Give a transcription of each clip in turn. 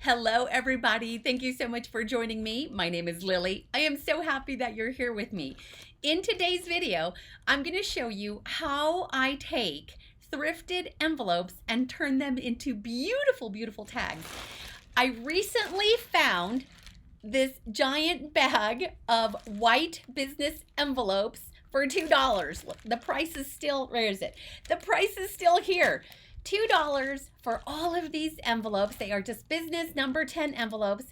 Hello, everybody. Thank you so much for joining me. My name is Lily. I am so happy that you're here with me. In today's video, I'm going to show you how I take thrifted envelopes and turn them into beautiful, beautiful tags. I recently found this giant bag of white business envelopes for $2. The price is still, where is it? The price is still here. $2 for all of these envelopes. They are just business number 10 envelopes,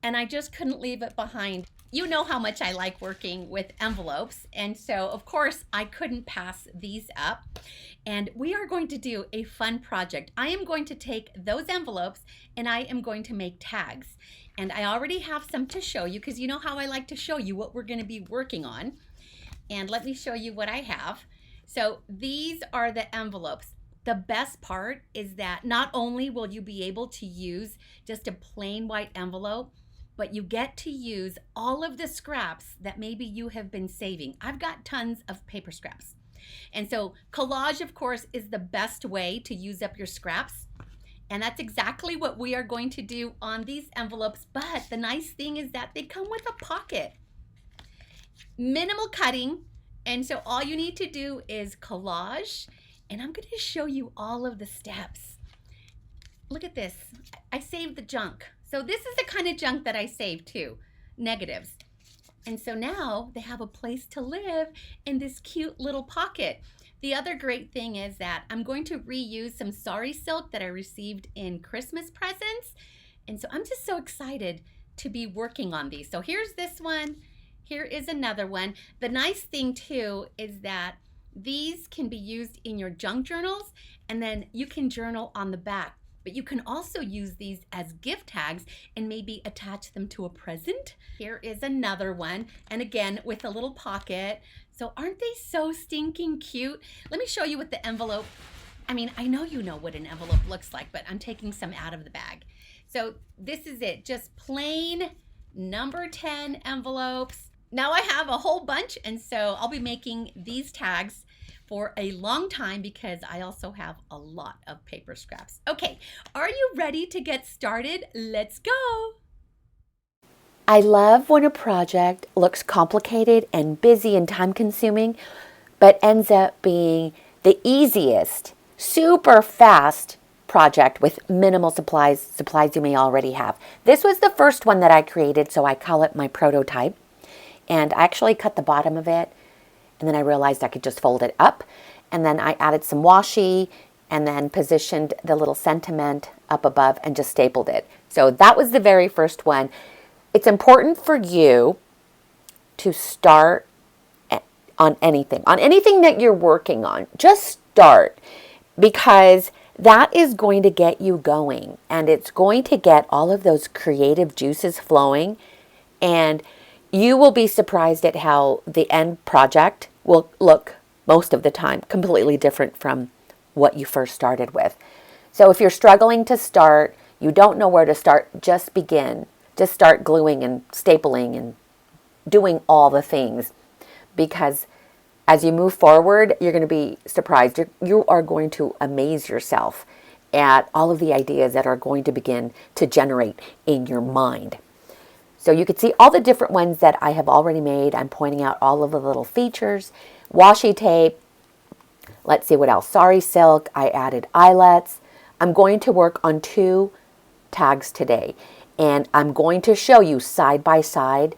and I just couldn't leave it behind. You know how much I like working with envelopes, and so of course I couldn't pass these up. And we are going to do a fun project. I am going to take those envelopes and I am going to make tags. And I already have some to show you because you know how I like to show you what we're going to be working on. And let me show you what I have. So these are the envelopes. The best part is that not only will you be able to use just a plain white envelope, but you get to use all of the scraps that maybe you have been saving. I've got tons of paper scraps. And so collage, of course, is the best way to use up your scraps. And that's exactly what we are going to do on these envelopes. But the nice thing is that they come with a pocket. Minimal cutting. And so all you need to do is collage. And I'm going to show you all of the steps. Look at this. I saved the junk. So this is the kind of junk that I saved too, negatives. And so now they have a place to live in this cute little pocket. The other great thing is that I'm going to reuse some sari silk that I received in Christmas presents. And so I'm just so excited to be working on these. So here's this one. Here is another one. The nice thing too is that these can be used in your junk journals, and then you can journal on the back. But you can also use these as gift tags and maybe attach them to a present. Here is another one, and again with a little pocket. So aren't they so stinking cute? Let me show you what the envelope, I mean, I know you know what an envelope looks like, but I'm taking some out of the bag. So this is it, just plain number 10 envelopes. Now I have a whole bunch, and so I'll be making these tags for a long time because I also have a lot of paper scraps. Okay, are you ready to get started? Let's go. I love when a project looks complicated and busy and time-consuming, but ends up being the easiest, super fast project with minimal supplies you may already have. This was the first one that I created, so I call it my prototype. And I actually cut the bottom of it, and then I realized I could just fold it up. And then I added some washi and then positioned the little sentiment up above and just stapled it. So that was the very first one. It's important for you to start on anything that you're working on. Just start, because that is going to get you going, and it's going to get all of those creative juices flowing, and you will be surprised at how the end project will look most of the time completely different from what you first started with. So if you're struggling to start, you don't know where to start, just begin. Just start gluing and stapling and doing all the things, because as you move forward, you're going to be surprised. You are going to amaze yourself at all of the ideas that are going to begin to generate in your mind. So you can see all the different ones that I have already made. I'm pointing out all of the little features. Washi tape. Let's see what else. Sari silk. I added eyelets. I'm going to work on 2 tags today. And I'm going to show you side by side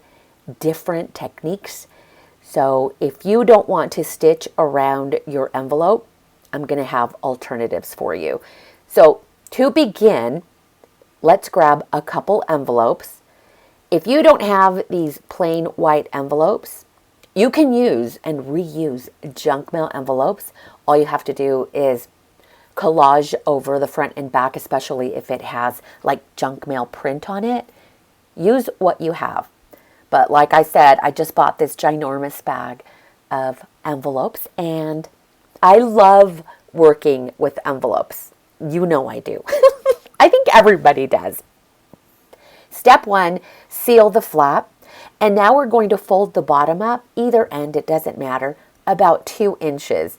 different techniques. So if you don't want to stitch around your envelope, I'm going to have alternatives for you. So to begin, let's grab a couple envelopes. If you don't have these plain white envelopes, you can use and reuse junk mail envelopes. All you have to do is collage over the front and back, especially if it has like junk mail print on it. Use what you have. But like I said, I just bought this ginormous bag of envelopes, and I love working with envelopes. You know I do. I think everybody does. Step 1, seal the flap. And now we're going to fold the bottom up, either end, it doesn't matter, about 2 inches.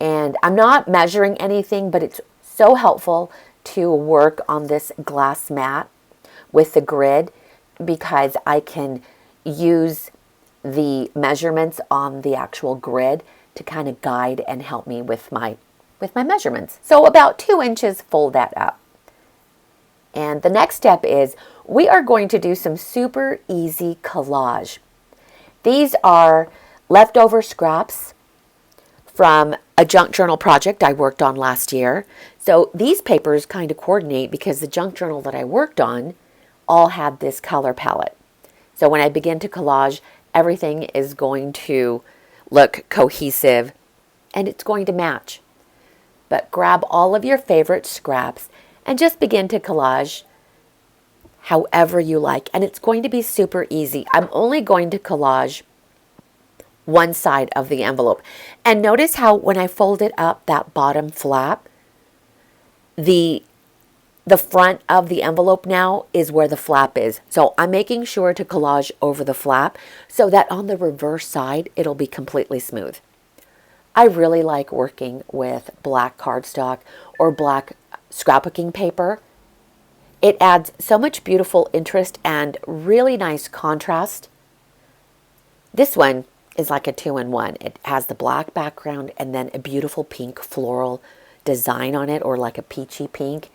And I'm not measuring anything, but it's so helpful to work on this glass mat with the grid because I can use the measurements on the actual grid to kind of guide and help me with my measurements. So about 2 inches, fold that up. And the next step is we are going to do some super easy collage. These are leftover scraps from a junk journal project I worked on last year. So these papers kind of coordinate because the junk journal that I worked on all had this color palette. So when I begin to collage, everything is going to look cohesive and it's going to match. But grab all of your favorite scraps and just begin to collage however you like. And it's going to be super easy. I'm only going to collage one side of the envelope. And notice how when I folded up that bottom flap, the front of the envelope now is where the flap is. So I'm making sure to collage over the flap so that on the reverse side, it'll be completely smooth. I really like working with black cardstock or black scrapbooking paper. It adds so much beautiful interest and really nice contrast. This one is like a 2-in-1. It has the black background and then a beautiful pink floral design on it, or like a peachy pink.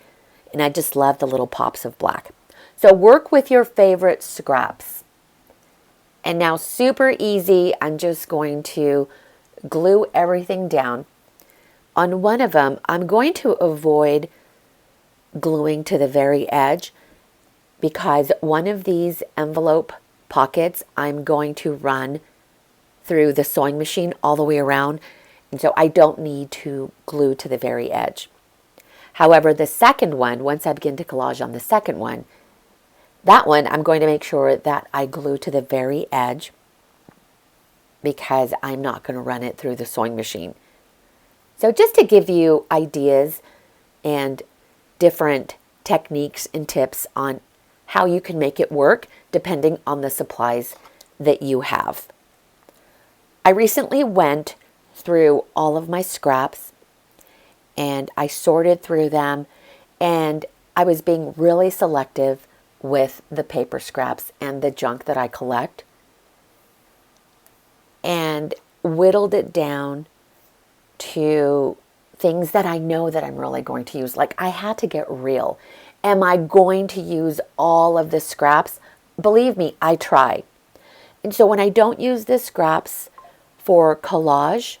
And I just love the little pops of black. So work with your favorite scraps. And now super easy, I'm just going to glue everything down. On one of them, I'm going to avoid gluing to the very edge because one of these envelope pockets I'm going to run through the sewing machine all the way around, and so I don't need to glue to the very edge. However, the second one, once I begin to collage on the second one, that one I'm going to make sure that I glue to the very edge because I'm not going to run it through the sewing machine. So just to give you ideas and different techniques and tips on how you can make it work depending on the supplies that you have. I recently went through all of my scraps and I sorted through them, and I was being really selective with the paper scraps and the junk that I collect, and whittled it down to things that I know that I'm really going to use. Like, I had to get real. Am I going to use all of the scraps? Believe me, I try. And so when I don't use the scraps for collage,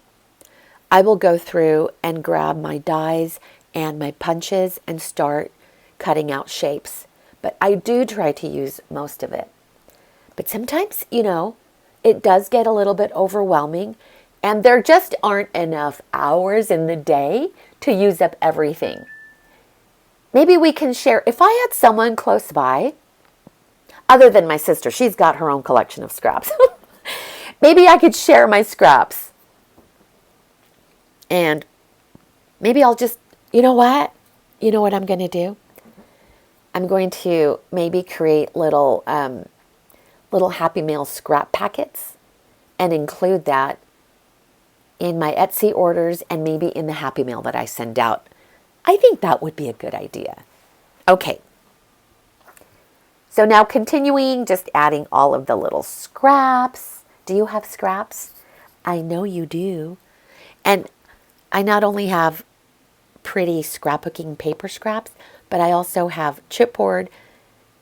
I will go through and grab my dies and my punches and start cutting out shapes. But I do try to use most of it. But sometimes, it does get a little bit overwhelming, and there just aren't enough hours in the day to use up everything. Maybe we can share. If I had someone close by, other than my sister, she's got her own collection of scraps. Maybe I could share my scraps. And maybe I'll just, you know what I'm going to do? I'm going to maybe create little Happy Mail scrap packets and include that in my Etsy orders and maybe in the Happy Mail that I send out. I think that would be a good idea. Okay. So now continuing, just adding all of the little scraps. Do you have scraps? I know you do. And I not only have pretty scrapbooking paper scraps, but I also have chipboard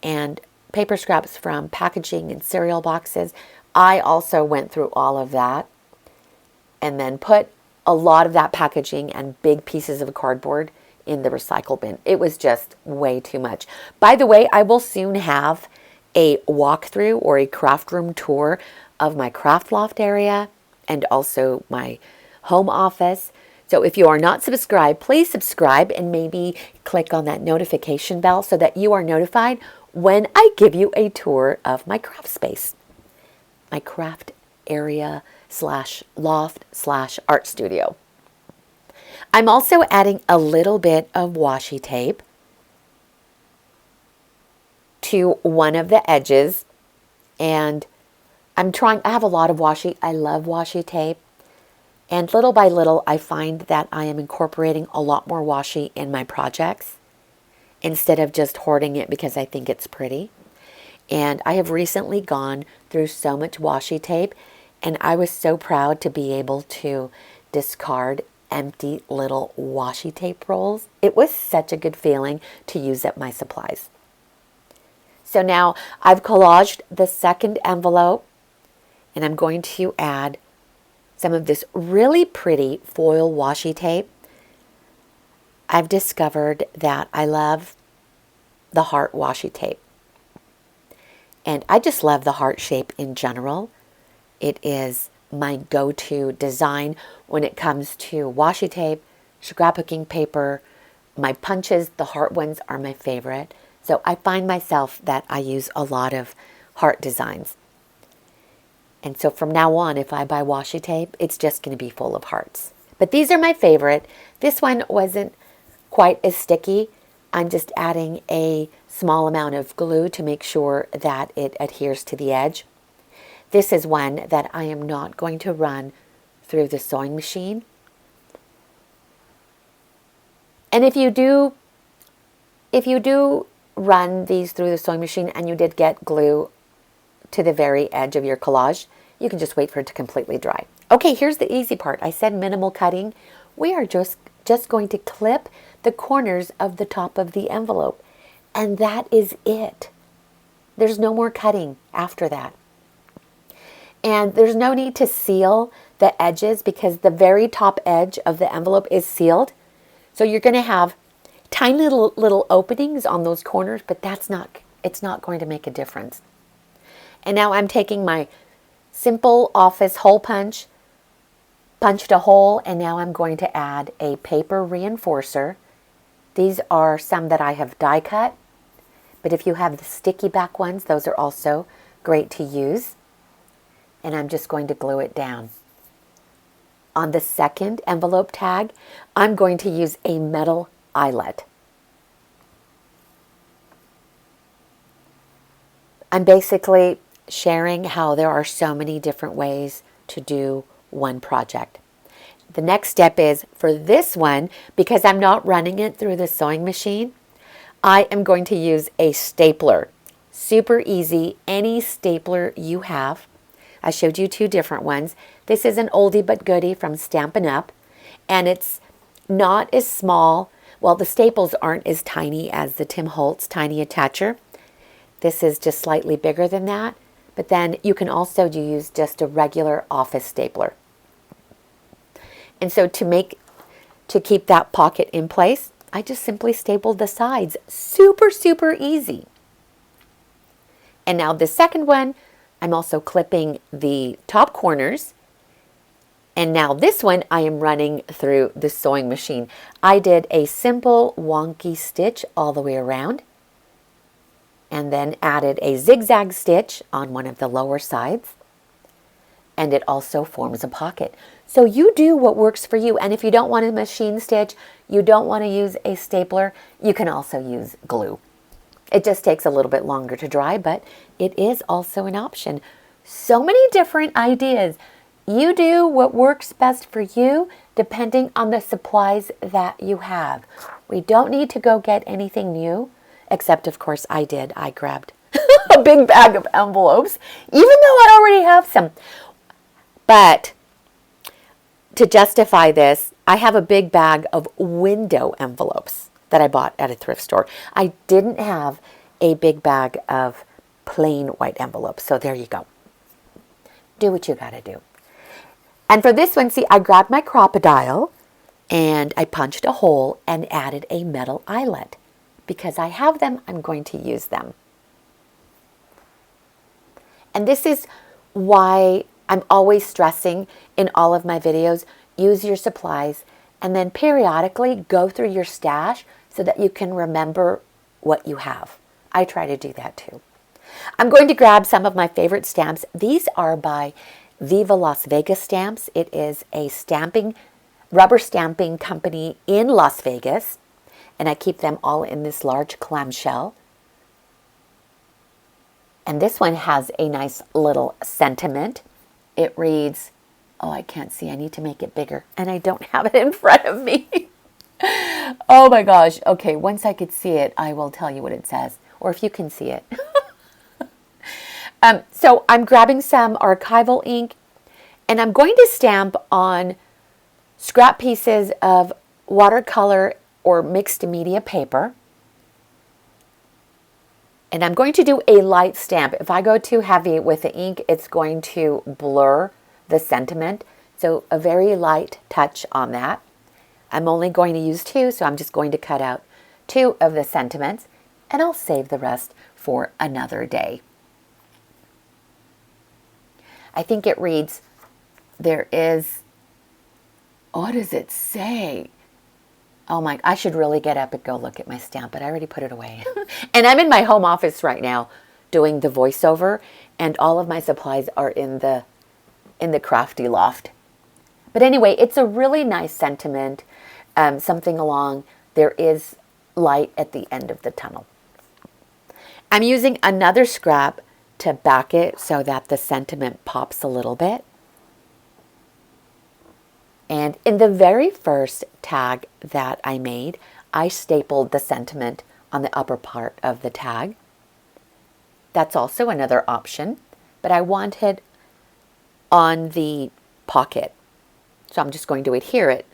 and paper scraps from packaging and cereal boxes. I also went through all of that and then put a lot of that packaging and big pieces of cardboard in the recycle bin. It was just way too much. By the way, I will soon have a walkthrough or a craft room tour of my craft loft area and also my home office. So if you are not subscribed, please subscribe and maybe click on that notification bell so that you are notified when I give you a tour of my craft space, my craft area / loft / art studio. I'm also adding a little bit of washi tape to one of the edges, and I have a lot of washi. I love washi tape. And little by little, I find that I am incorporating a lot more washi in my projects. instead of just hoarding it because I think it's pretty. And I have recently gone through so much washi tape, and I was so proud to be able to discard empty little washi tape rolls. It was such a good feeling to use up my supplies. So now I've collaged the second envelope, and I'm going to add some of this really pretty foil washi tape. I've discovered that I love the heart washi tape. And I just love the heart shape in general. It is my go-to design when it comes to washi tape, scrapbooking paper. My punches, the heart ones, are my favorite. So I find myself that I use a lot of heart designs. And so from now on, if I buy washi tape, it's just going to be full of hearts. But these are my favorite. This one wasn't quite as sticky. I'm just adding a small amount of glue to make sure that it adheres to the edge. This is one that I am not going to run through the sewing machine. And if you do run these through the sewing machine and you did get glue to the very edge of your collage, you can just wait for it to completely dry. Okay, here's the easy part. I said minimal cutting. We are just going to clip the corners of the top of the envelope. And that is it. There's no more cutting after that. And there's no need to seal the edges because the very top edge of the envelope is sealed. So you're going to have tiny little openings on those corners, but it's not going to make a difference. And now I'm taking my simple office hole punch, punched a hole, and now I'm going to add a paper reinforcer. These are some that I have die cut, but if you have the sticky back ones, those are also great to use. And I'm just going to glue it down. On the second envelope tag, I'm going to use a metal eyelet. I'm basically sharing how there are so many different ways to do one project. The next step is for this one, because I'm not running it through the sewing machine, I am going to use a stapler. Super easy, any stapler you have. I showed you two different ones. This is an oldie but goodie from Stampin' Up, and it's not as small. Well, the staples aren't as tiny as the Tim Holtz Tiny Attacher. This is just slightly bigger than that, but then you can also use just a regular office stapler. And so to keep that pocket in place, I just simply stapled the sides. Super, super easy. And now the second one, I'm also clipping the top corners. And now this one I am running through the sewing machine. I did a simple wonky stitch all the way around, and then added a zigzag stitch on one of the lower sides. And it also forms a pocket. So you do what works for you. And if you don't want a machine stitch, you don't want to use a stapler, you can also use glue. It just takes a little bit longer to dry, but it is also an option. So many different ideas. You do what works best for you depending on the supplies that you have. We don't need to go get anything new, except of course I did. I grabbed a big bag of envelopes, even though I already have some. But to justify this, I have a big bag of window envelopes that I bought at a thrift store. I didn't have a big bag of plain white envelopes. So there you go. Do what you gotta do. And for this one, see, I grabbed my crocodile and I punched a hole and added a metal eyelet. Because I have them, I'm going to use them. And this is why I'm always stressing in all of my videos, use your supplies and then periodically go through your stash so that you can remember what you have. I try to do that too. I'm going to grab some of my favorite stamps. These are by Viva Las Vegas Stamps. It is a rubber stamping company in Las Vegas, and I keep them all in this large clamshell. And this one has a nice little sentiment. It reads, oh, I can't see. I need to make it bigger, and I don't have it in front of me. Oh my gosh. Okay, once I could see it, I will tell you what it says, or if you can see it. So I'm grabbing some archival ink, and I'm going to stamp on scrap pieces of watercolor or mixed media paper. And I'm going to do a light stamp. If I go too heavy with the ink, it's going to blur the sentiment. So a very light touch on that. I'm only going to use 2, so I'm just going to cut out 2 of the sentiments, and I'll save the rest for another day. I think it reads, there is, what does it say? Oh my, I should really get up and go look at my stamp, but I already put it away. And I'm in my home office right now doing the voiceover, and all of my supplies are in the crafty loft. But anyway, it's a really nice sentiment, something along, there is light at the end of the tunnel. I'm using another scrap to back it so that the sentiment pops a little bit. And in the very first tag that I made, I stapled the sentiment on the upper part of the tag. That's also another option, but I wanted on the pocket. So I'm just going to adhere it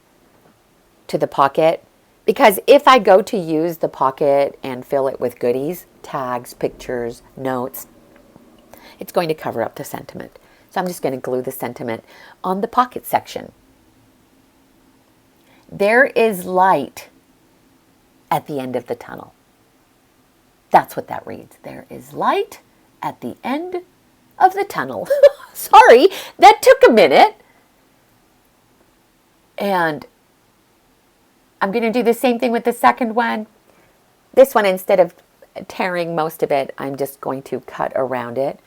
to the pocket, because if I go to use the pocket and fill it with goodies, tags, pictures, notes, it's going to cover up the sentiment. So I'm just going to glue the sentiment on the pocket section. There is light at the end of the tunnel. That's what that reads. There is light at the end of the tunnel. Sorry, that took a minute. And I'm going to do the same thing with the second one. This one, instead of tearing most of it, I'm just going to cut around it.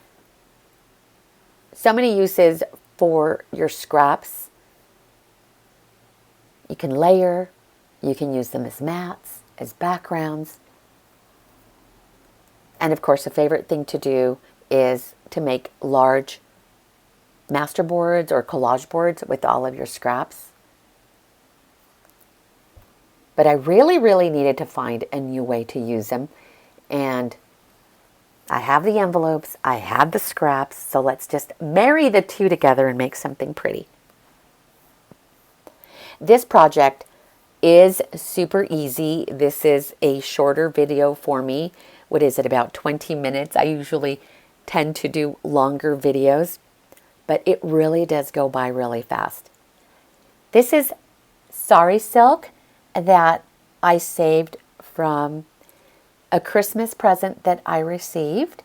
So many uses for your scraps. You can layer, you can use them as mats, as backgrounds. And of course, a favorite thing to do is to make large master boards or collage boards with all of your scraps. But I really needed to find a new way to use them. And I have the envelopes, I have the scraps, so let's just marry the two together and make something pretty. This project is super easy. This is a shorter video for me. What is it, about 20 minutes? I usually tend to do longer videos, but it really does go by really fast. This is sari silk that I saved from a Christmas present that I received,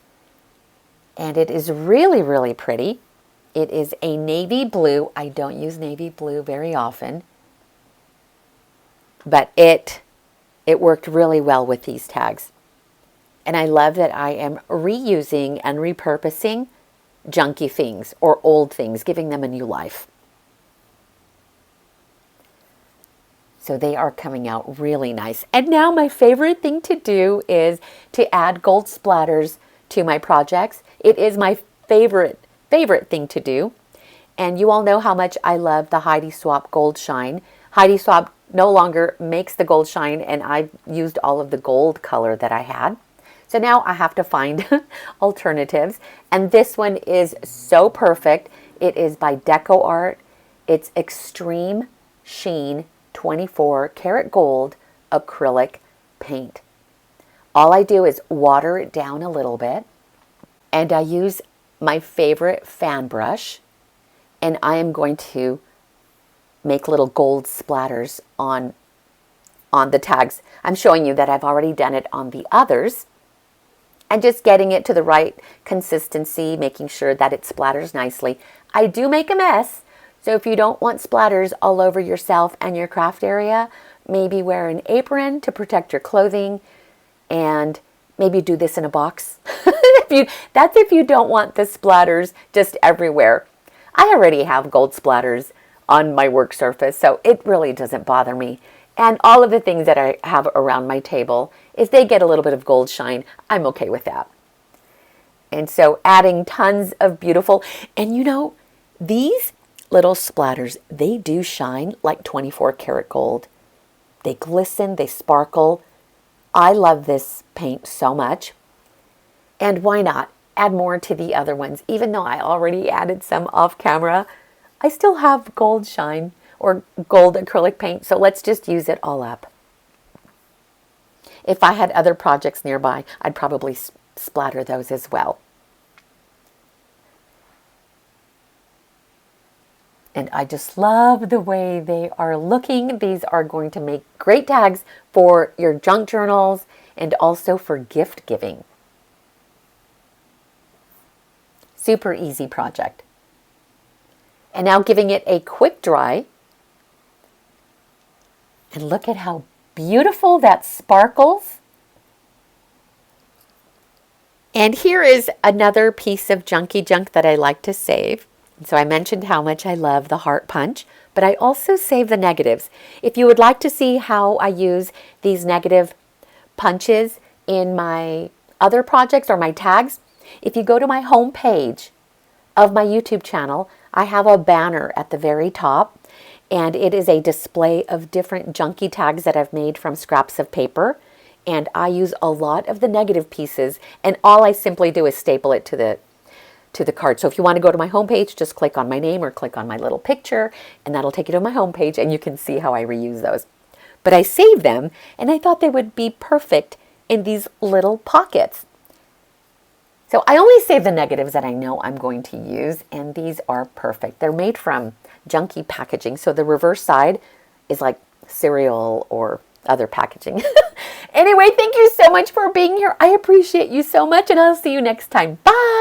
and it is really pretty. It is a navy blue. I don't use navy blue very often, but it worked really well with these tags. And I love that I am reusing and repurposing junky things or old things, giving them a new life. So they are coming out really nice. And now my favorite thing to do is to add gold splatters to my projects. It is my favorite thing to do. And you all know how much I love the Heidi Swapp Gold Shine. Heidi Swapp no longer makes the gold shine, and I've used all of the gold color that I had. So now I have to find alternatives. And this one is so perfect. It is by Deco Art. It's Extreme Sheen 24 karat gold acrylic paint. All I do is water it down a little bit, and I use my favorite fan brush, and I am going to make little gold splatters on the tags. I'm showing you that I've already done it on the others, and just getting it to the right consistency, making sure that it splatters nicely. I do make a mess, so if you don't want splatters all over yourself and your craft area, maybe wear an apron to protect your clothing, and maybe do this in a box. That's if you don't want the splatters just everywhere. I already have gold splatters on my work surface, so it really doesn't bother me. And all of the things that I have around my table, if they get a little bit of gold shine, I'm okay with that. And so adding tons of beautiful, and you know, these little splatters, they do shine like 24 karat gold. They glisten, they sparkle. I love this paint so much. And why not add more to the other ones? Even though I already added some off camera, I still have gold shine or gold acrylic paint, so let's just use it all up. If I had other projects nearby, I'd probably splatter those as well. And I just love the way they are looking. These are going to make great tags for your junk journals and also for gift giving. Super easy project. And now giving it a quick dry. And look at how beautiful that sparkles. And here is another piece of junky junk that I like to save. So I mentioned how much I love the heart punch, but I also save the negatives. If you would like to see how I use these negative punches in my other projects or my tags, if you go to my home page of my YouTube channel, I have a banner at the very top, and it is a display of different junky tags that I've made from scraps of paper. And I use a lot of the negative pieces, and all I simply do is staple it to the card. So if you want to go to my homepage, just click on my name or click on my little picture, and that'll take you to my homepage, and you can see how I reuse those. But I saved them, and I thought they would be perfect in these little pockets. So I only save the negatives that I know I'm going to use, and these are perfect. They're made from junky packaging, so the reverse side is like cereal or other packaging. Anyway, thank you so much for being here. I appreciate you so much, and I'll see you next time. Bye!